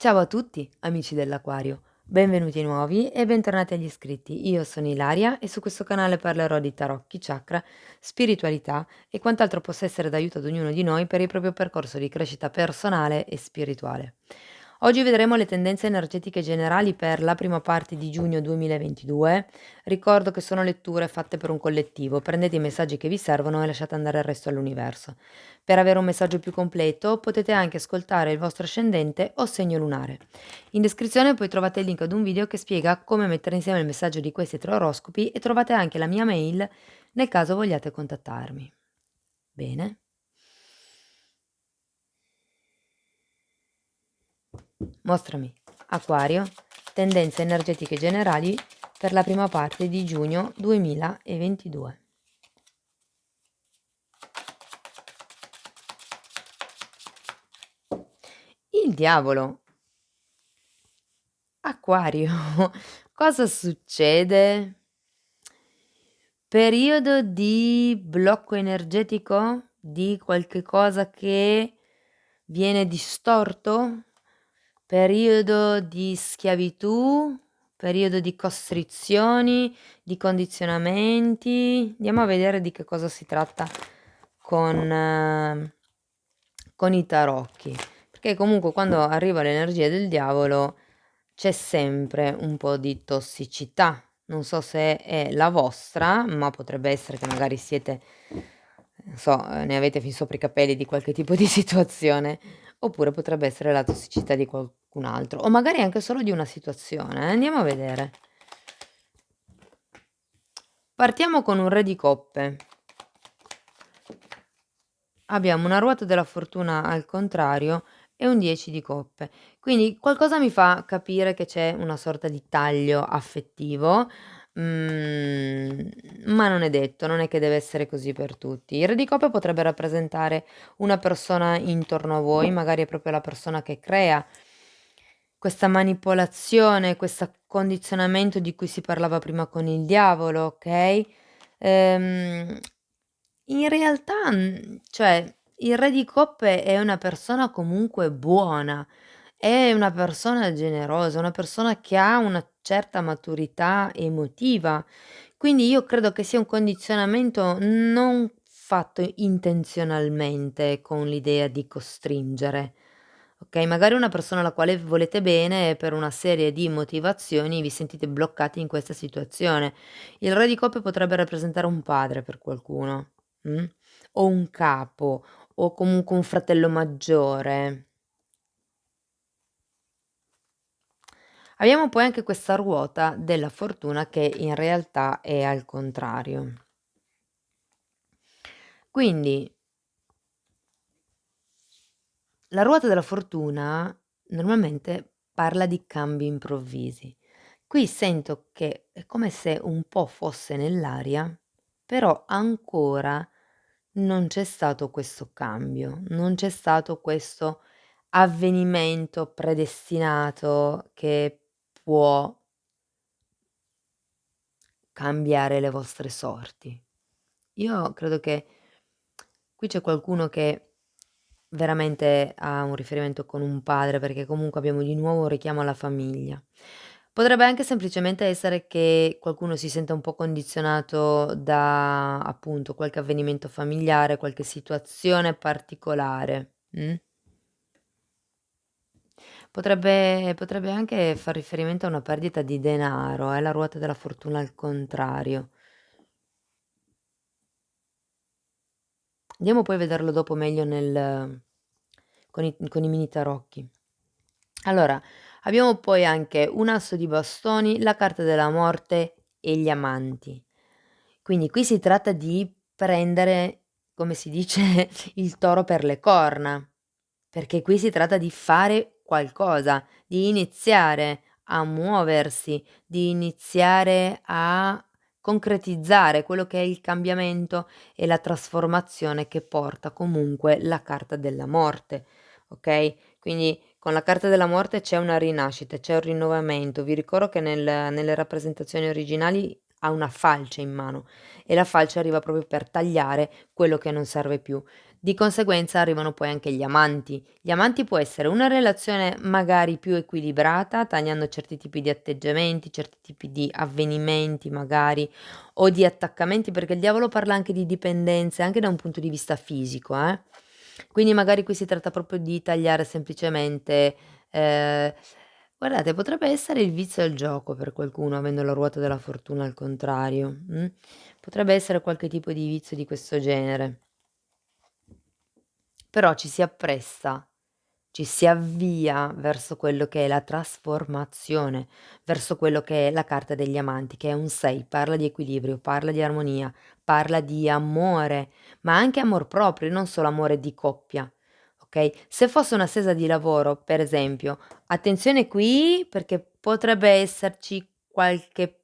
Ciao a tutti, amici dell'Aquario. Benvenuti nuovi e bentornati agli iscritti. Io sono Ilaria e su questo canale parlerò di tarocchi, chakra, spiritualità e quant'altro possa essere d'aiuto ad ognuno di noi per il proprio percorso di crescita personale e spirituale. Oggi vedremo le tendenze energetiche generali per la prima parte di giugno 2022. Ricordo che sono letture fatte per un collettivo, prendete i messaggi che vi servono e lasciate andare il resto all'universo. Per avere un messaggio più completo potete anche ascoltare il vostro ascendente o segno lunare. In descrizione poi trovate il link ad un video che spiega come mettere insieme il messaggio di questi tre oroscopi e trovate anche la mia mail nel caso vogliate contattarmi. Bene. Mostrami, Acquario, tendenze energetiche generali per la prima parte di giugno 2022. Il diavolo. Acquario, cosa succede? Periodo di blocco energetico? Di qualche cosa che viene distorto? Periodo di schiavitù? Periodo di costrizioni? Di condizionamenti? Andiamo a vedere di che cosa si tratta con i tarocchi. Perché comunque quando arriva l'energia del diavolo c'è sempre un po' di tossicità. Non so se è la vostra, ma potrebbe essere che magari siete, non so, ne avete fin sopra i capelli di qualche tipo di situazione, oppure potrebbe essere la tossicità di qualcun altro, o magari anche solo di una situazione. Andiamo a vedere. Partiamo con un re di coppe. Abbiamo una ruota della fortuna al contrario e un 10 di coppe. Quindi qualcosa mi fa capire che c'è una sorta di taglio affettivo, ma non è detto, non è che deve essere così per tutti. Il re di coppe potrebbe rappresentare una persona intorno a voi, magari è proprio la persona che crea questa manipolazione, questo condizionamento di cui si parlava prima con il diavolo, ok? Ehm, In realtà, cioè, il re di coppe è una persona comunque buona, è una persona generosa, una persona che ha una certa maturità emotiva. Quindi io credo che sia un condizionamento non fatto intenzionalmente con l'idea di costringere. Okay, magari una persona alla quale volete bene e per una serie di motivazioni vi sentite bloccati in questa situazione. Il re di coppe potrebbe rappresentare un padre per qualcuno, mh, o un capo, o comunque un fratello maggiore. Abbiamo poi anche questa ruota della fortuna che in realtà è al contrario. Quindi la ruota della fortuna normalmente parla di cambi improvvisi. Qui sento che è come se un po' fosse nell'aria, però ancora non c'è stato questo cambio, non c'è stato questo avvenimento predestinato che può cambiare le vostre sorti. Io credo che qui c'è qualcuno che veramente ha un riferimento con un padre, perché comunque abbiamo di nuovo un richiamo alla famiglia. Potrebbe anche semplicemente essere che qualcuno si senta un po' condizionato da, appunto, qualche avvenimento familiare, qualche situazione particolare, Potrebbe anche far riferimento a una perdita di denaro, la ruota della fortuna al contrario. Andiamo poi a vederlo dopo meglio con i mini tarocchi. Allora, abbiamo poi anche un asso di bastoni, la carta della morte e gli amanti. Quindi qui si tratta di prendere, come si dice, il toro per le corna, perché qui si tratta di fare qualcosa, di iniziare a muoversi, di iniziare a concretizzare quello che è il cambiamento e la trasformazione che porta comunque la carta della morte, okay? Quindi con la carta della morte c'è una rinascita, c'è un rinnovamento. Vi ricordo che nelle rappresentazioni originali ha una falce in mano e la falce arriva proprio per tagliare quello che non serve più. Di conseguenza arrivano poi anche gli amanti. Gli amanti può essere una relazione magari più equilibrata, tagliando certi tipi di atteggiamenti, certi tipi di avvenimenti magari, o di attaccamenti, perché il diavolo parla anche di dipendenze, anche da un punto di vista fisico, eh. Quindi magari qui si tratta proprio di tagliare semplicemente, guardate, potrebbe essere il vizio al gioco per qualcuno, avendo la ruota della fortuna al contrario, potrebbe essere qualche tipo di vizio di questo genere. Però ci si appresta, ci si avvia verso quello che è la trasformazione, verso quello che è la carta degli amanti, che è un 6, parla di equilibrio, parla di armonia, parla di amore, ma anche amor proprio, non solo amore di coppia, okay? Se fosse un'attesa di lavoro, per esempio, attenzione qui perché potrebbe esserci qualche,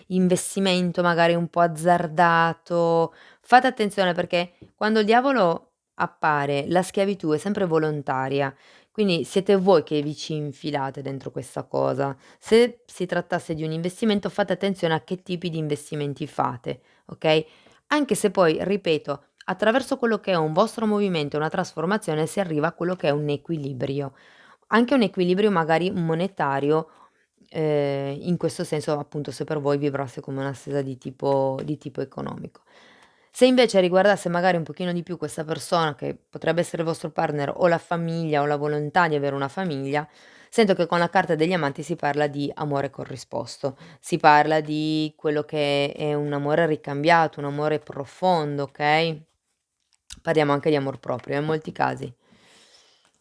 investimento magari un po' azzardato. Fate attenzione perché quando il diavolo appare, la schiavitù è sempre volontaria, quindi siete voi che vi ci infilate dentro questa cosa. Se si trattasse di un investimento, fate attenzione a che tipi di investimenti fate, okay, anche se poi, ripeto, attraverso quello che è un vostro movimento, una trasformazione, si arriva a quello che è un equilibrio. Anche un equilibrio magari monetario, in questo senso appunto se per voi vibrasse come un'attesa di tipo economico. Se invece riguardasse magari un pochino di più questa persona, che potrebbe essere il vostro partner o la famiglia o la volontà di avere una famiglia, sento che con la carta degli amanti si parla di amore corrisposto, si parla di quello che è un amore ricambiato, un amore profondo, okay, parliamo anche di amor proprio in molti casi.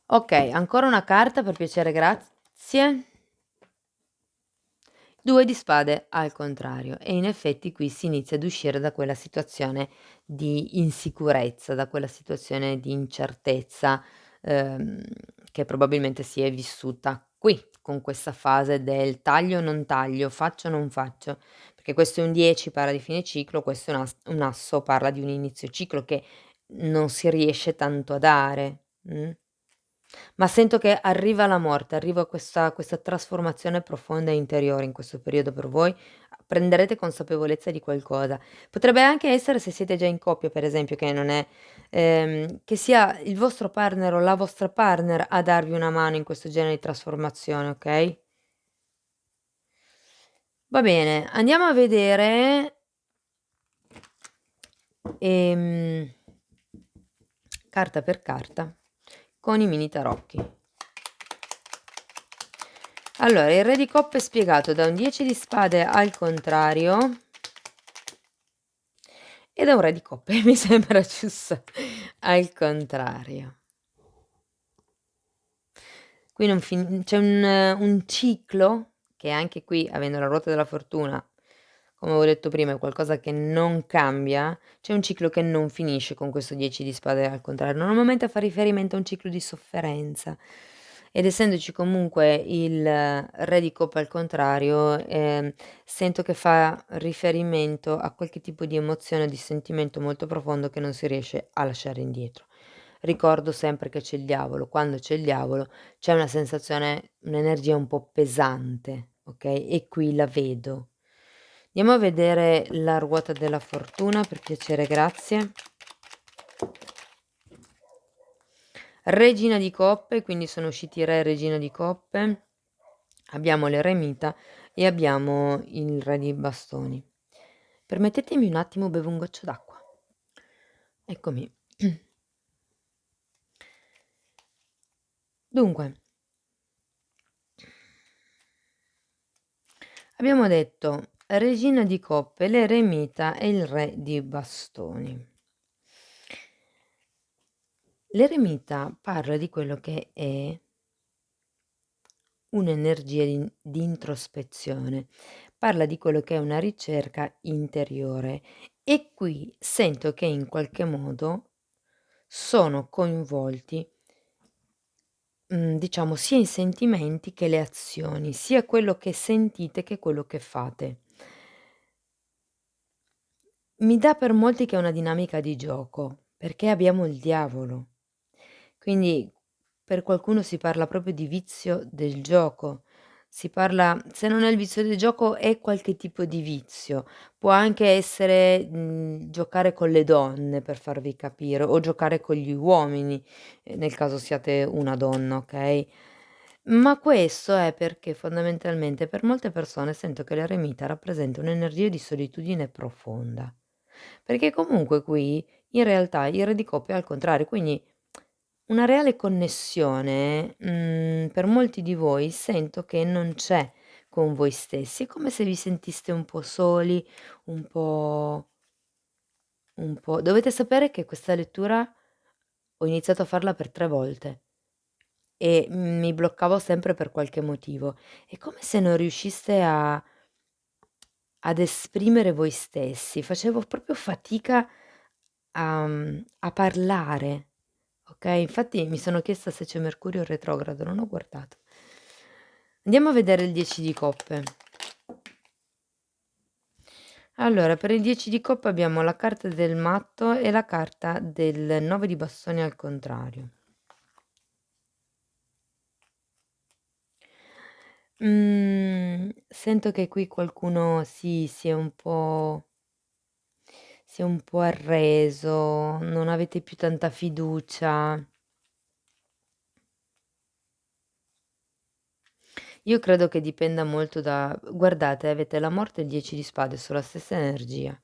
Okay, ancora una carta per piacere, grazie. 2 di spade al contrario e in effetti qui si inizia ad uscire da quella situazione di insicurezza, da quella situazione di incertezza, ehm, che probabilmente si è vissuta qui, con questa fase del taglio o non taglio, faccio o non faccio, perché questo è un 10, parla di fine ciclo, questo è un asso, parla di un inizio ciclo che non si riesce tanto a dare, ma sento che arriva la morte, arriva questa trasformazione profonda e interiore in questo periodo per voi, prenderete consapevolezza di qualcosa. Potrebbe anche essere, se siete già in coppia per esempio, che non è che sia il vostro partner o la vostra partner a darvi una mano in questo genere di trasformazione, okay? Va bene, andiamo a vedere, ehm, carta per carta con i mini tarocchi. Allora, il re di coppe è spiegato da un 10 di spade al contrario e da un re di coppe, mi sembra giusto, al contrario. Qui non c'è un ciclo che anche qui, avendo la ruota della fortuna, come avevo detto prima, è qualcosa che non cambia, c'è un ciclo che non finisce con questo 10 di spade al contrario. Normalmente fa riferimento a un ciclo di sofferenza ed essendoci comunque il re di coppe al contrario, sento che fa riferimento a qualche tipo di emozione, di sentimento molto profondo che non si riesce a lasciare indietro. Ricordo sempre che c'è il diavolo, quando c'è il diavolo c'è una sensazione, un'energia un po' pesante, okay, e qui la vedo. Andiamo a vedere la ruota della fortuna, per piacere, grazie. Regina di coppe, quindi sono usciti re e regina di coppe. Abbiamo l'eremita e abbiamo il re di bastoni. Permettetemi un attimo, bevo un goccio d'acqua. Eccomi. Dunque, abbiamo detto regina di coppe, l'eremita e il re di bastoni. L'eremita parla di quello che è un'energia di introspezione, parla di quello che è una ricerca interiore e qui sento che in qualche modo sono coinvolti, diciamo sia i sentimenti che le azioni, sia quello che sentite che quello che fate. Mi dà per molti che è una dinamica di gioco, perché abbiamo il diavolo. Quindi per qualcuno si parla proprio di vizio del gioco, Si parla, se non è il vizio del gioco, è qualche tipo di vizio. Può anche essere, giocare con le donne per farvi capire, o giocare con gli uomini, nel caso siate una donna, okay, ma questo è perché fondamentalmente per molte persone sento che l'eremita rappresenta un'energia di solitudine profonda. Perché comunque qui in realtà il re di coppe è al contrario, quindi una reale connessione, per molti di voi sento che non c'è con voi stessi, è come se vi sentiste un po' soli, un po' dovete sapere che questa lettura ho iniziato a farla per 3 volte e mi bloccavo sempre per qualche motivo. È come se non riusciste ad esprimere voi stessi, facevo proprio fatica a parlare, okay, infatti mi sono chiesta se c'è Mercurio retrogrado, non ho guardato. Andiamo a vedere il 10 di coppe. Allora, per il 10 di coppe abbiamo la carta del matto e la carta del 9 di bastoni al contrario. Sento che qui qualcuno si è un po' arreso, non avete più tanta fiducia. Io credo che dipenda molto da guardate, avete la morte e il 10 di spade sulla stessa energia,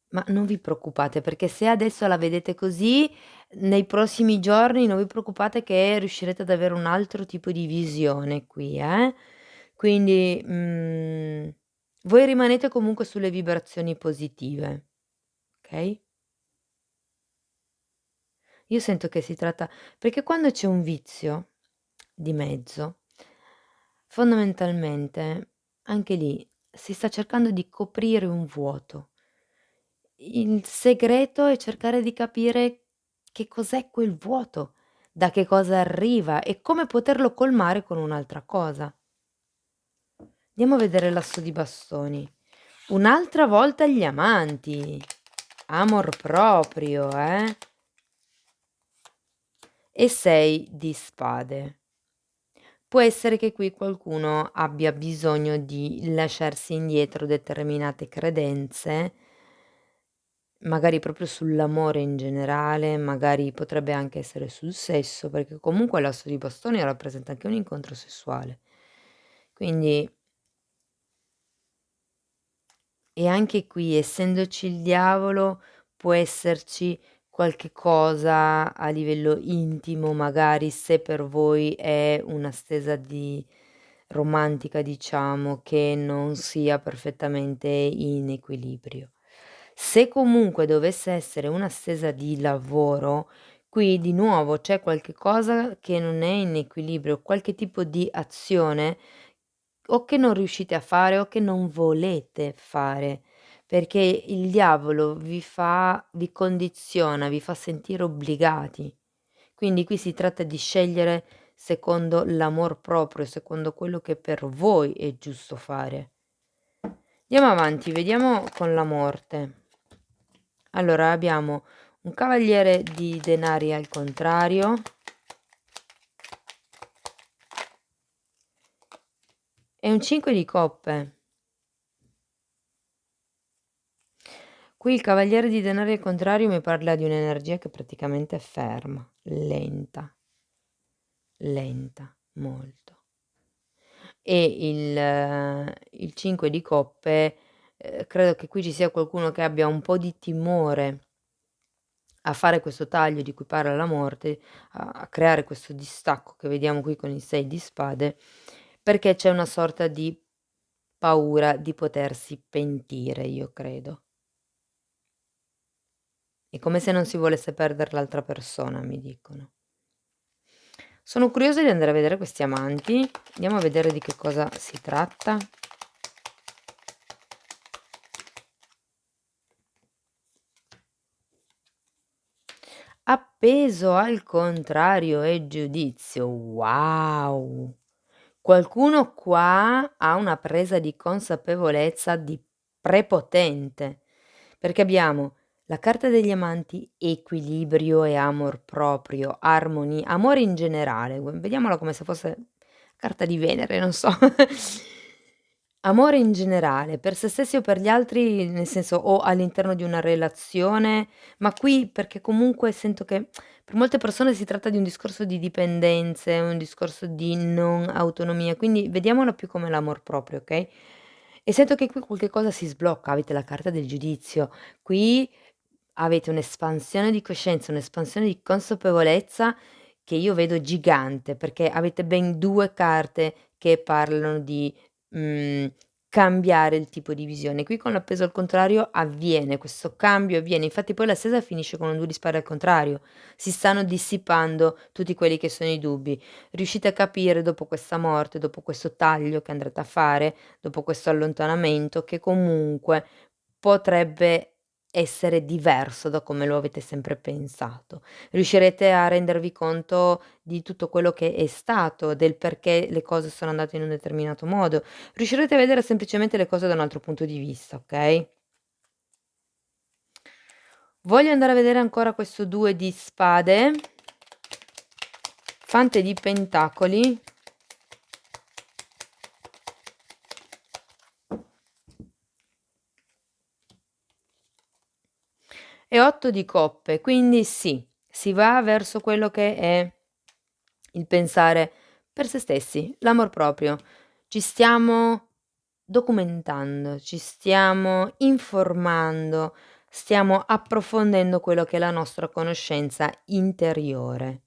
ma non vi preoccupate perché se adesso la vedete così, nei prossimi giorni non vi preoccupate che riuscirete ad avere un altro tipo di visione qui, eh. Quindi, voi rimanete comunque sulle vibrazioni positive, okay? Io sento che si tratta perché quando c'è un vizio di mezzo, fondamentalmente anche lì si sta cercando di coprire un vuoto. Il segreto è cercare di capire che cos'è quel vuoto, da che cosa arriva e come poterlo colmare con un'altra cosa. Andiamo a vedere l'asso di bastoni. Un'altra volta gli amanti. Amor proprio, eh? E 6 di spade. Può essere che qui qualcuno abbia bisogno di lasciarsi indietro determinate credenze, magari proprio sull'amore in generale, magari potrebbe anche essere sul sesso, perché comunque l'asso di bastoni rappresenta anche un incontro sessuale. Quindi e anche qui, essendoci il diavolo, può esserci qualche cosa a livello intimo, magari se per voi è una stesa di romantica, diciamo, che non sia perfettamente in equilibrio. Se comunque dovesse essere una stesa di lavoro, qui di nuovo c'è qualche cosa che non è in equilibrio, qualche tipo di azione o che non riuscite a fare o che non volete fare, perché il diavolo vi condiziona, vi fa sentire obbligati. Quindi qui si tratta di scegliere secondo l'amor proprio, secondo quello che per voi è giusto fare. Andiamo avanti, vediamo con la morte. Allora abbiamo un cavaliere di denari al contrario e un 5 di coppe. Qui il cavaliere di denari al contrario mi parla di un'energia che praticamente è ferma, lenta, lenta, molto. E il 5 di coppe, credo che qui ci sia qualcuno che abbia un po' di timore a fare questo taglio di cui parla la morte, a creare questo distacco che vediamo qui con il 6 di spade, perché c'è una sorta di paura di potersi pentire, io credo. È come se non si volesse perdere l'altra persona, mi dicono. Sono curiosa di andare a vedere questi amanti. Andiamo a vedere di che cosa si tratta. Appeso al contrario e giudizio. Wow! Qualcuno qua ha una presa di consapevolezza di prepotente, perché abbiamo la carta degli amanti, equilibrio e amor proprio, amore in generale, vediamola come se fosse carta di Venere, non so. Amore in generale, per se stessi o per gli altri, nel senso o all'interno di una relazione, ma qui perché comunque sento che per molte persone si tratta di un discorso di dipendenze, un discorso di non autonomia, quindi vediamola più come l'amor proprio, okay, e sento che qui qualche cosa si sblocca, avete la carta del giudizio. Qui avete un'espansione di coscienza, un'espansione di consapevolezza che io vedo gigante, perché avete ben 2 carte che parlano di, mhmm, cambiare il tipo di visione. Qui con l'appeso al contrario avviene, questo cambio avviene, infatti poi la stesa finisce con un 2 di spade al contrario. Si stanno dissipando tutti quelli che sono i dubbi. Riuscite a capire dopo questa morte, dopo questo taglio che andrete a fare, dopo questo allontanamento, che comunque potrebbe essere diverso da come lo avete sempre pensato. Riuscirete a rendervi conto di tutto quello che è stato, del perché le cose sono andate in un determinato modo. Riuscirete a vedere semplicemente le cose da un altro punto di vista, okay? Voglio andare a vedere ancora questo 2 di spade, fante di pentacoli e 8 di coppe, quindi sì, si va verso quello che è il pensare per se stessi, l'amor proprio. Ci stiamo documentando, ci stiamo informando, stiamo approfondendo quello che è la nostra conoscenza interiore,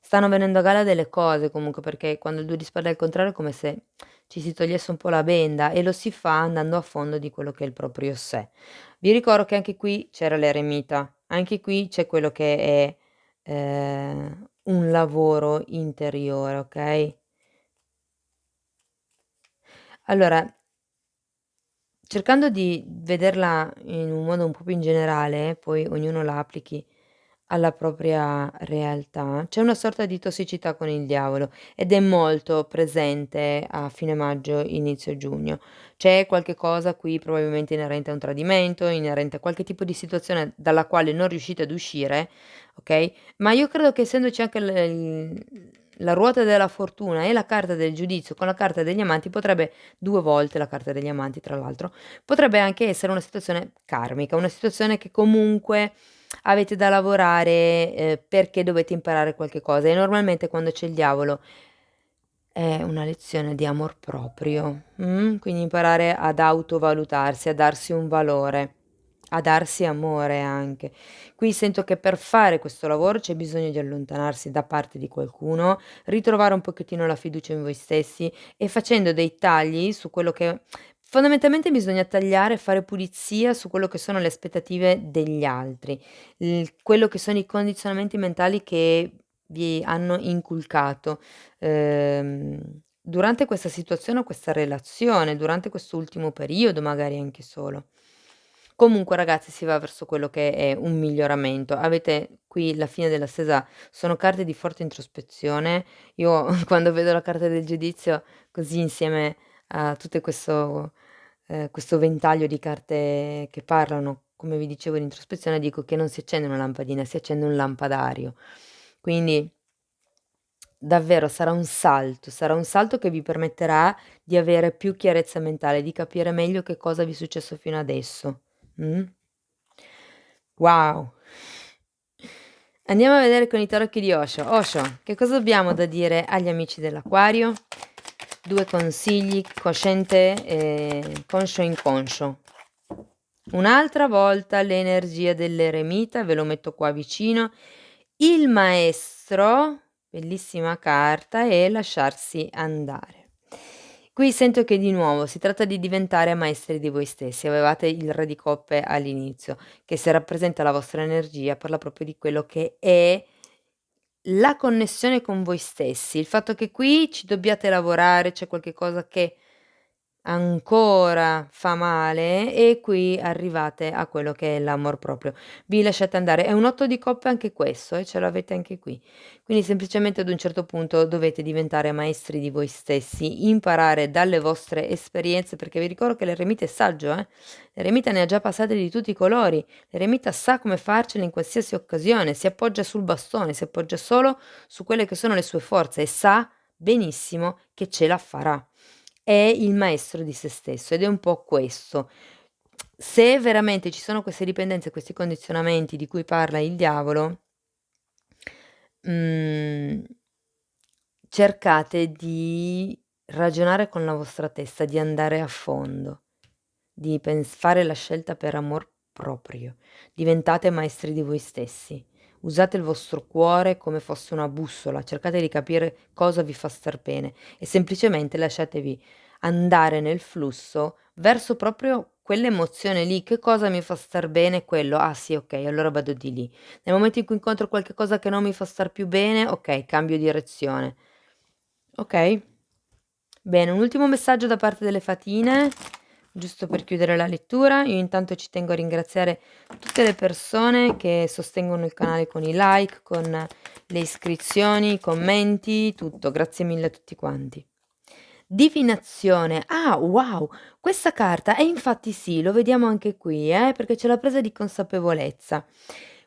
Stanno venendo a galla delle cose comunque, perché quando il 2 di spade è al contrario è come se ci si togliesse un po' la benda e lo si fa andando a fondo di quello che è il proprio sé. Vi ricordo che anche qui c'era l'eremita, anche qui c'è quello che è, un lavoro interiore, okay? Allora, cercando di vederla in un modo un po' più in generale, poi ognuno la applichi alla propria realtà, c'è una sorta di tossicità con il diavolo ed è molto presente a fine maggio, inizio giugno. C'è qualche cosa qui probabilmente inerente a un tradimento, inerente a qualche tipo di situazione dalla quale non riuscite ad uscire, okay, ma io credo che essendoci anche la ruota della fortuna e la carta del giudizio con la carta degli amanti potrebbe 2 volte la carta degli amanti tra l'altro, potrebbe anche essere una situazione karmica, una situazione che comunque avete da lavorare, perché dovete imparare qualche cosa e normalmente quando c'è il diavolo è una lezione di amor proprio, quindi imparare ad autovalutarsi, a darsi un valore, a darsi amore anche. Qui sento che per fare questo lavoro c'è bisogno di allontanarsi da parte di qualcuno, ritrovare un pochettino la fiducia in voi stessi e facendo dei tagli su quello che fondamentalmente bisogna tagliare, fare pulizia su quello che sono le aspettative degli altri, quello che sono i condizionamenti mentali che vi hanno inculcato, durante questa situazione o questa relazione, durante quest'ultimo periodo magari anche solo. Comunque ragazzi si va verso quello che è un miglioramento. Avete qui la fine della stesa, sono carte di forte introspezione. Io quando vedo la carta del giudizio così insieme a tutte questo ventaglio di carte che parlano, come vi dicevo, di introspezione, dico che non si accende una lampadina, si accende un lampadario. Quindi davvero sarà un salto che vi permetterà di avere più chiarezza mentale, di capire meglio che cosa vi è successo fino adesso. Mh? Wow! Andiamo a vedere con i tarocchi di Osho. Osho, che cosa abbiamo da dire agli amici dell'Acquario? 2 consigli, cosciente e conscio e inconscio. Un'altra volta l'energia dell'eremita, ve lo metto qua vicino. Il maestro, bellissima carta, e lasciarsi andare. Qui sento che di nuovo si tratta di diventare maestri di voi stessi. Avevate il re di coppe all'inizio, che se rappresenta la vostra energia, parla proprio di quello che è la connessione con voi stessi, il fatto che qui ci dobbiate lavorare, c'è qualche cosa che ancora fa male e qui arrivate a quello che è l'amor proprio. Vi lasciate andare. È un 8 di coppe anche questo, ce l'avete anche qui. Quindi semplicemente ad un certo punto dovete diventare maestri di voi stessi, imparare dalle vostre esperienze, perché vi ricordo che l'eremita è saggio, L'eremita ne ha già passate di tutti i colori. L'eremita sa come farcela in qualsiasi occasione, si appoggia sul bastone, si appoggia solo su quelle che sono le sue forze e sa benissimo che ce la farà. È il maestro di se stesso ed è un po' questo. Se veramente ci sono queste dipendenze, questi condizionamenti di cui parla il diavolo, mhmm, cercate di ragionare con la vostra testa, di andare a fondo, di fare la scelta per amor proprio. Diventate maestri di voi stessi. Usate il vostro cuore come fosse una bussola, cercate di capire cosa vi fa star bene e semplicemente lasciatevi andare nel flusso verso proprio quell'emozione lì. Che cosa mi fa star bene? Quello. Ah sì, okay, allora vado di lì. Nel momento in cui incontro qualche cosa che non mi fa star più bene, okay, cambio direzione. Okay? Bene, un ultimo messaggio da parte delle fatine, giusto per chiudere la lettura. Io intanto ci tengo a ringraziare tutte le persone che sostengono il canale con i like, con le iscrizioni, i commenti, tutto. Grazie mille a tutti quanti. Divinazione. Ah, wow! Questa carta infatti sì, lo vediamo anche qui, perché c'è la presa di consapevolezza.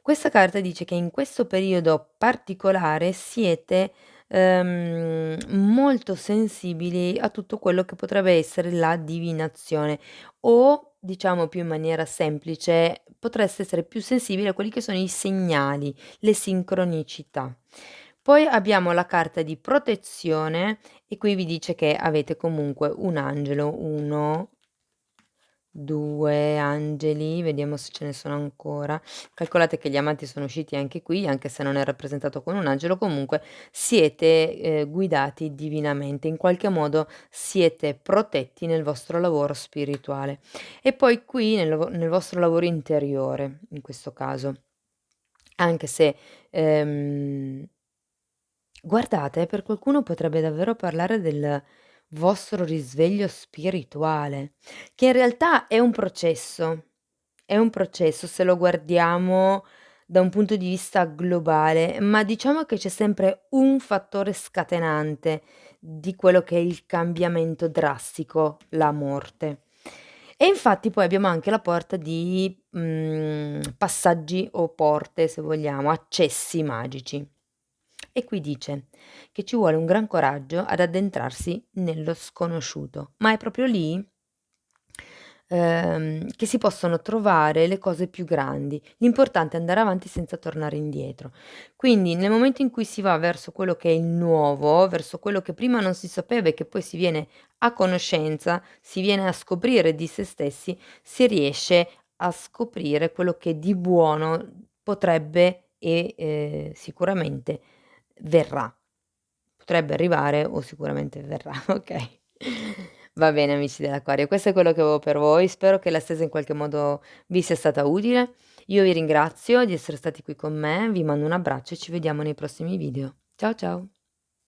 Questa carta dice che in questo periodo particolare siete, molto sensibili a tutto quello che potrebbe essere la divinazione o, diciamo più in maniera semplice, potreste essere più sensibili a quelli che sono i segnali, le sincronicità. Poi abbiamo la carta di protezione e qui vi dice che avete comunque un angelo, 1, 2 angeli, vediamo se ce ne sono ancora. Calcolate che gli amanti sono usciti anche qui, anche se non è rappresentato con un angelo, comunque siete, guidati divinamente, in qualche modo siete protetti nel vostro lavoro spirituale. E poi qui nel vostro lavoro interiore, in questo caso, anche se, guardate, per qualcuno potrebbe davvero parlare del vostro risveglio spirituale, che in realtà è un processo se lo guardiamo da un punto di vista globale, ma diciamo che c'è sempre un fattore scatenante di quello che è il cambiamento drastico, la morte. E infatti poi abbiamo anche la porta di, passaggi o porte, se vogliamo, accessi magici. E qui dice che ci vuole un gran coraggio ad addentrarsi nello sconosciuto, ma è proprio lì, che si possono trovare le cose più grandi. L'importante è andare avanti senza tornare indietro. Quindi nel momento in cui si va verso quello che è il nuovo, verso quello che prima non si sapeva e che poi si viene a conoscenza, si viene a scoprire di se stessi, si riesce a scoprire quello che di buono potrebbe e, sicuramente verrà. Potrebbe arrivare o sicuramente verrà, okay. Va bene amici dell'Acquario, questo è quello che avevo per voi, spero che la stesa in qualche modo vi sia stata utile. Io vi ringrazio di essere stati qui con me, vi mando un abbraccio e ci vediamo nei prossimi video. Ciao, ciao.